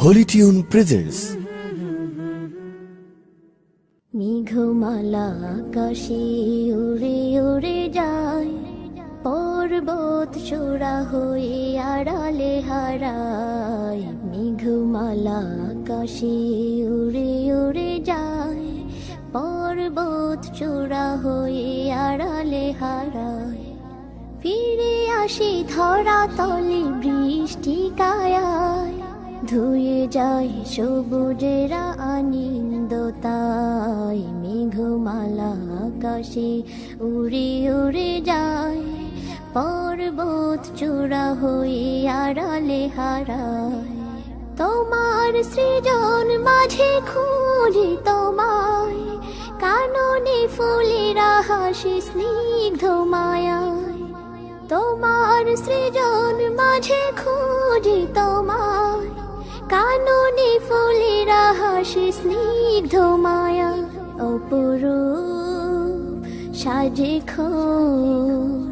Holi tune presents. মেঘমালা আকাশে উড়ে উড়ে যায়, পর্বত চূড়া হয়ে আড়ালে হারায়। মেঘমালা আকাশে উড়ে উড়ে যায়, পর্বত চূড়া হয়ে আড়ালে হারায়। ফিরে আসি ধরা তলে বৃষ্টি কায়ায়, ধুয়ে যায় সবুজেরা আনন্দতায়। মেঘমালা আকাশে উড়ে উড়ে যায়, পর্বত চূড়া হয়ে আড়ালে হারায়। তোমার সৃজন মাঝে খুঁজি তোমায়, কাননে ফুলেরা হাসি স্নিগ্ধ মায়ায়। তোমার সৃজন মাঝে খুঁজি তোমায়, কাননে ফুলেরা হাসি স্নিগ্ধ মায়া। অপরূপ সাজে খন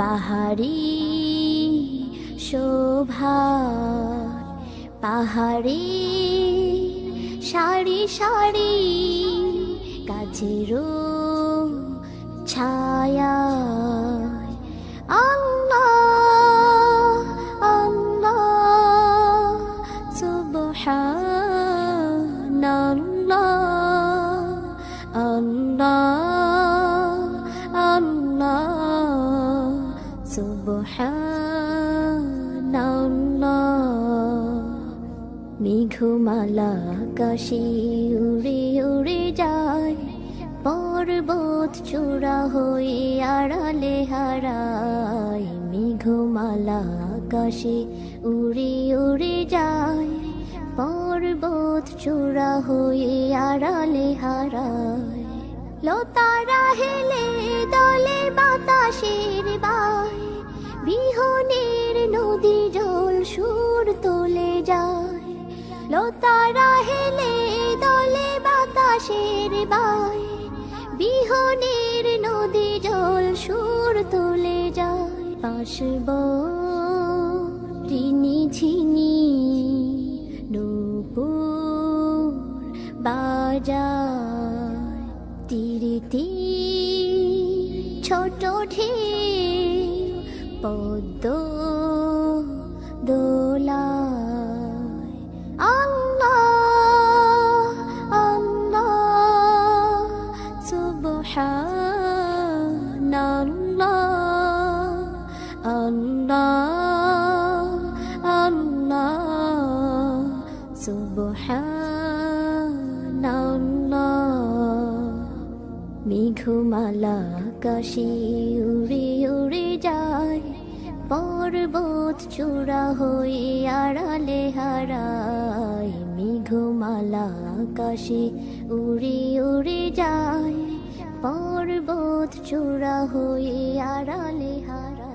বাহারি শোভা, পাহাড়ি সারি সারি গাছেরও ছায়া। আল্লাহ আল্লাহ সুবহানাল্লাহ, আল্লাহ আল্লাহ সুবহানাল্লাহ। মেঘমালা আকাশে উড়ে উড়ে যায়, পর্বত চূড়া হয়ে আড়ালে হারায়। মেঘমালা আকাশে উড়ে উড়ে যায়, পর্বত চূড়া হয়ে আড়ালে হারায়। লতারা হেলে দলে বাতাসের বায়, বিহনের নদী জল সুর তুলে যায়। লতারা হেলে দলে বাতাসের বায়, বিহনের নদী জল সুর তুলে যায়। পাশব ঋণী ঝিনি নূপুর বাজায়, তীরে তীর ছোট ঢেউ পদ্ম দোলায়। আল্লাহ আল্লাহ সুবহানাল্লাহ, আল্লাহ আল্লাহ সুবহানাল্লাহ। মেঘমালা আকাশে উড়ে উড়ে যায়, পর্বত চূড়া হয়ে আড়ালে হারায়। মেঘমালা আকাশে উড়ে উড়ে যায়, পর্বত চূড়া হয়ে আড়ালে হারায়।